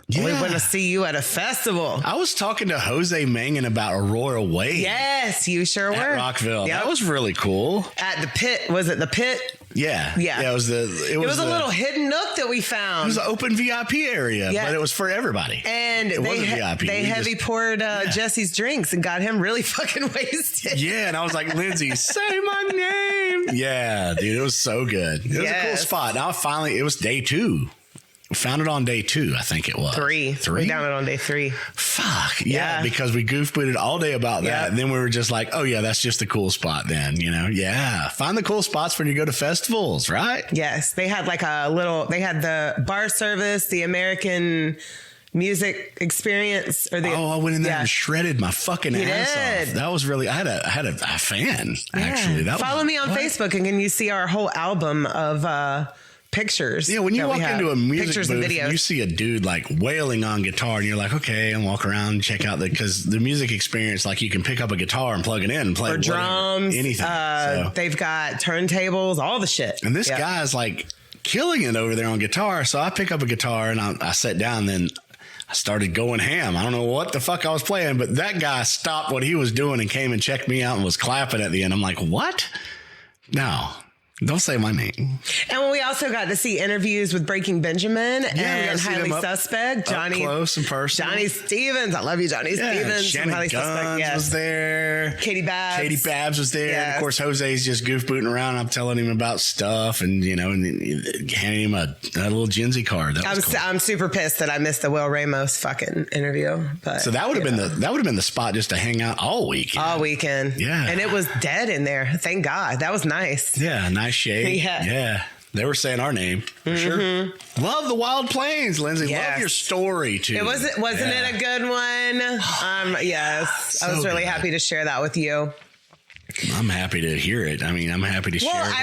Speaker 1: Yeah. We want to see you at a festival.
Speaker 2: I was talking to Jose Mangan about a Royal Wave.
Speaker 1: Yes, you sure were.
Speaker 2: At Rockville. Yep. That was really cool.
Speaker 1: At the pit. Was it the pit?
Speaker 2: Yeah.
Speaker 1: Yeah.
Speaker 2: It was a
Speaker 1: little hidden nook that we found.
Speaker 2: It was an open VIP area, but it was for everybody.
Speaker 1: And
Speaker 2: it wasn't VIP.
Speaker 1: They heavy poured Jesse's drinks and got him really fucking wasted.
Speaker 2: Yeah, and I was like, Lindsay, say my name. Yeah, dude, it was so good. It was a cool spot. Now it was day 2. We found it on day 2, I think it was.
Speaker 1: 3. We found it on day 3.
Speaker 2: Fuck. Yeah, because we goof-booted all day about that. And then we were just like, oh, yeah, that's just a cool spot then, you know? Yeah. Find the cool spots when you go to festivals, right?
Speaker 1: Yes. They had they had the bar service, the American music experience.
Speaker 2: I went in there and shredded my fucking ass off. That was really, I had a fan, actually. Follow
Speaker 1: me on Facebook and can you see our whole album of pictures.
Speaker 2: Yeah, when you walk into a music booth, you see a dude like wailing on guitar and you're like, okay, and walk around and check out because the music experience, like you can pick up a guitar and plug it in and play
Speaker 1: or drums,
Speaker 2: anything.
Speaker 1: They've got turntables, all the shit.
Speaker 2: And this guy's like killing it over there on guitar. So I pick up a guitar and I sat down, then I started going ham. I don't know what the fuck I was playing, but that guy stopped what he was doing and came and checked me out and was clapping at the end. I'm like, what? No. Don't say my name.
Speaker 1: And we also got to see interviews with Breaking Benjamin and Highly Suspect. Johnny,
Speaker 2: up close and personal.
Speaker 1: Johnny Stevens. I love you, Johnny Stevens.
Speaker 2: Shannon Highly Suspect was there.
Speaker 1: Katie Babs was there.
Speaker 2: And of course, Jose's just goof booting around. I'm telling him about stuff and, you know, and handing him a little Ginzy card. That was cool.
Speaker 1: I'm super pissed that I missed the Will Ramos fucking interview. But
Speaker 2: so that would have been the spot just to hang out all weekend.
Speaker 1: All weekend.
Speaker 2: Yeah.
Speaker 1: And it was dead in there. Thank God. That was nice.
Speaker 2: Yeah. Nice shade. Yeah. They were saying our name for sure. Love the Wild Plains, Lindsay.
Speaker 1: Yes.
Speaker 2: Love your story too.
Speaker 1: Wasn't it a good one? Yes.
Speaker 2: So
Speaker 1: I was really happy to share that with you.
Speaker 2: I'm happy to hear it. I mean, I'm happy to share it.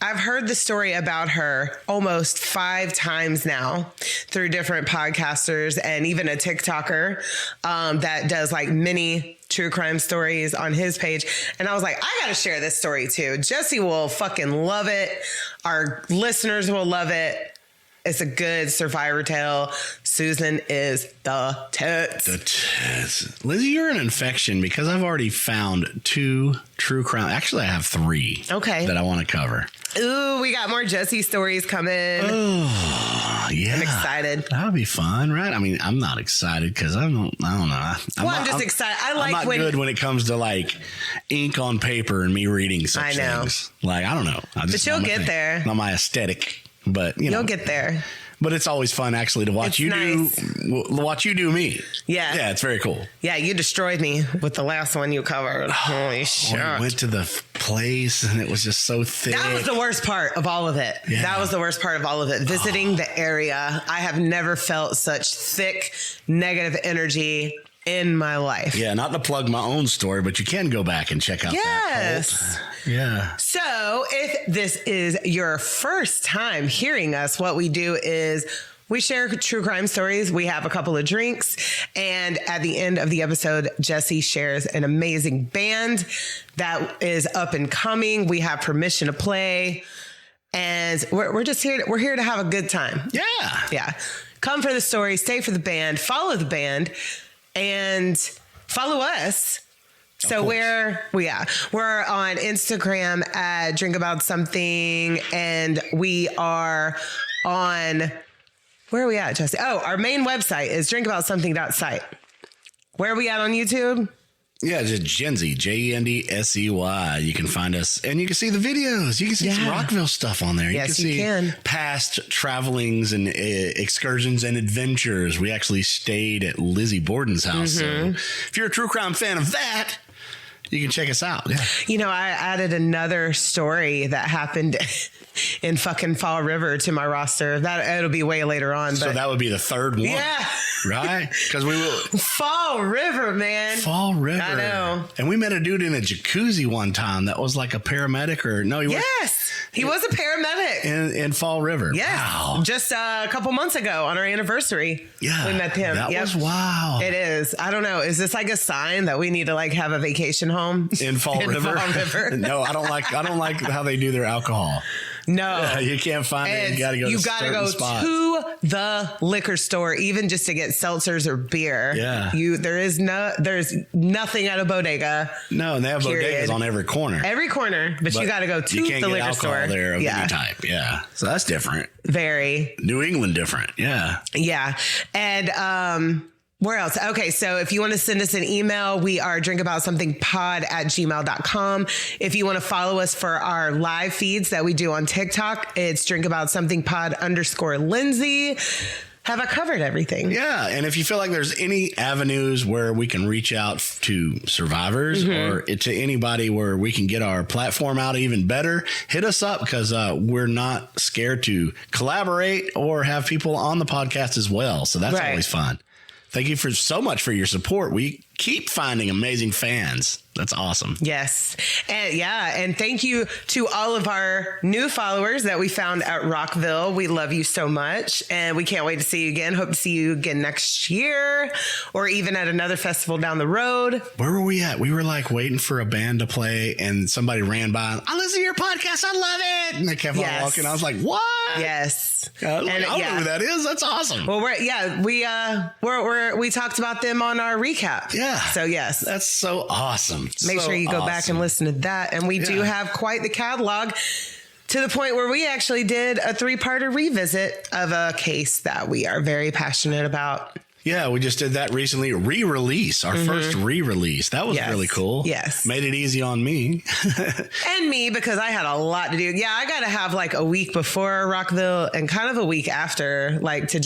Speaker 1: I've heard the story about her almost 5 times now through different podcasters and even a TikToker that does like mini true crime stories on his page. And I was like, I got to share this story too. Jesse will fucking love it. Our listeners will love it. It's a good survivor tale. Susan is the tits.
Speaker 2: The tits. Lizzie, you're an infection because I've already found 2 true crime. Actually, I have 3.
Speaker 1: Okay.
Speaker 2: That I want to cover.
Speaker 1: Ooh, we got more Jesse stories coming.
Speaker 2: Oh, yeah.
Speaker 1: I'm excited.
Speaker 2: That would be fun, right? I mean, I'm not excited because I don't know.
Speaker 1: I'm just excited.
Speaker 2: I'm not good when it comes to like ink on paper and me reading such things. Like, I don't know.
Speaker 1: But you'll get there.
Speaker 2: Not my aesthetic. But you'll
Speaker 1: get there.
Speaker 2: But it's always fun actually to watch watch you do me.
Speaker 1: Yeah.
Speaker 2: Yeah, it's very cool.
Speaker 1: Yeah, you destroyed me with the last one you covered. Holy shit.
Speaker 2: We went to the place and it was just so thick.
Speaker 1: That was the worst part of all of it. Yeah. That was the worst part of all of it. Visiting the area. I have never felt such thick negative energy in my life.
Speaker 2: Yeah, not to plug my own story, but you can go back and check out that cult. Yeah.
Speaker 1: So if this is your first time hearing us, what we do is we share true crime stories. We have a couple of drinks. And at the end of the episode, Jesse shares an amazing band that is up and coming. We have permission to play. And we're just here. We're here to have a good time.
Speaker 2: Yeah.
Speaker 1: Yeah. Come for the story. Stay for the band. Follow the band. And follow us. So we're on Instagram at Drink About Something, and we are on, where are we at, Jesse? Oh, our main website is drinkaboutsomething.site. Where are we at on YouTube?
Speaker 2: Yeah, just Ginzy, JENDSEY. You can find us and you can see the videos. You can see some Rockville stuff on there.
Speaker 1: Yes,
Speaker 2: you
Speaker 1: can see
Speaker 2: past travelings and excursions and adventures. We actually stayed at Lizzie Borden's house. So if you're a true crime fan of that, you can check us out. Yeah.
Speaker 1: You know, I added another story that happened in fucking Fall River to my roster. It'll be way later on.
Speaker 2: So that would be the third one.
Speaker 1: Yeah.
Speaker 2: Right? Because we will.
Speaker 1: Fall River, man.
Speaker 2: Fall River.
Speaker 1: I know.
Speaker 2: And we met a dude in a jacuzzi one time that was like a paramedic or no, he was.
Speaker 1: Yes. He was a paramedic
Speaker 2: in Fall River.
Speaker 1: Yes.
Speaker 2: Wow.
Speaker 1: Just a couple months ago on our anniversary.
Speaker 2: Yeah.
Speaker 1: We met him.
Speaker 2: That was wow.
Speaker 1: It is. I don't know. Is this like a sign that we need to like have a vacation home
Speaker 2: In Fall River?
Speaker 1: Fall River?
Speaker 2: No, I don't like how they do their alcohol.
Speaker 1: No.
Speaker 2: You can't find it. You got to go to certain spots.
Speaker 1: to the liquor store, even just to get seltzers or beer.
Speaker 2: Yeah.
Speaker 1: There's nothing at a bodega.
Speaker 2: No, and they have
Speaker 1: Period.
Speaker 2: bodegas on every corner.
Speaker 1: Every corner, but you got to go to
Speaker 2: you can't
Speaker 1: the
Speaker 2: get
Speaker 1: liquor
Speaker 2: alcohol
Speaker 1: store.
Speaker 2: there of any type. Yeah. So that's different.
Speaker 1: Very.
Speaker 2: New England different. Yeah.
Speaker 1: Yeah. And where else? Okay, so if you want to send us an email, we are drinkaboutsomethingpod@gmail.com. If you want to follow us for our live feeds that we do on TikTok, it's drinkaboutsomethingpod_Lindsay. Have I covered everything?
Speaker 2: Yeah. And if you feel like there's any avenues where we can reach out to survivors or to anybody where we can get our platform out even better, hit us up because we're not scared to collaborate or have people on the podcast as well. So that's always fun. Thank you so much for your support. We keep finding amazing fans. That's awesome.
Speaker 1: Yes. And thank you to all of our new followers that we found at Rockville. We love you so much. And we can't wait to see you again. Hope to see you again next year or even at another festival down the road.
Speaker 2: Where were we at? We were like waiting for a band to play and somebody ran by. I listen to your podcast. I love it. And they kept on walking. I was like, what?
Speaker 1: Yes.
Speaker 2: I don't know who that is. That's awesome.
Speaker 1: Well, we talked about them on our recap.
Speaker 2: Yeah.
Speaker 1: So yes.
Speaker 2: That's so awesome.
Speaker 1: Make sure you go back and listen to that. And we do have quite the catalog to the point where we actually did a 3-parter revisit of a case that we are very passionate about.
Speaker 2: Yeah, we just did that recently. Re-release, our first re-release. That was really cool.
Speaker 1: Yes.
Speaker 2: Made it easy on me.
Speaker 1: And me, because I had a lot to do. Yeah, I got to have like a week before Rockville and kind of a week after, like I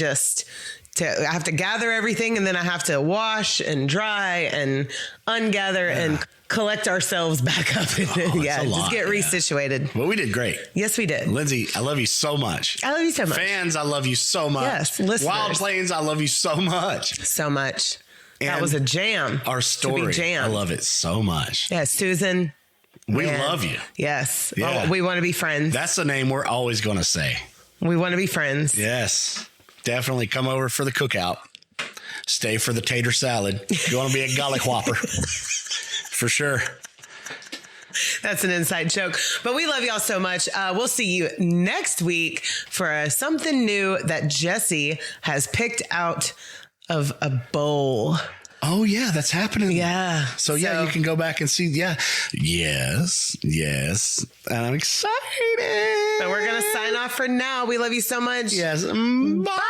Speaker 1: have to gather everything and then I have to wash and dry and ungather and collect ourselves back up. Just get resituated.
Speaker 2: Well, we did great.
Speaker 1: Yes, we did.
Speaker 2: Lindsay, I love you so much.
Speaker 1: I love you so much.
Speaker 2: Fans, I love you so much.
Speaker 1: Yes, listeners.
Speaker 2: Wild Plains, I love you so much.
Speaker 1: So much.
Speaker 2: And
Speaker 1: that was a jam.
Speaker 2: Our story, I love it so much.
Speaker 1: Yeah, Susan.
Speaker 2: We love you.
Speaker 1: Yes.
Speaker 2: Yeah.
Speaker 1: Oh, we want to be friends.
Speaker 2: That's the name we're always going to say.
Speaker 1: We want to be friends.
Speaker 2: Yes. Definitely come over for the cookout. Stay for the tater salad. You want to be a garlic whopper. For sure.
Speaker 1: That's an inside joke. But we love y'all so much. We'll see you next week for something new that Jesse has picked out of a bowl.
Speaker 2: Oh, yeah, that's happening.
Speaker 1: Yeah.
Speaker 2: So, you can go back and see. Yeah. Yes. And I'm excited.
Speaker 1: But we're going to sign off for now. We love you so much.
Speaker 2: Yes. Bye.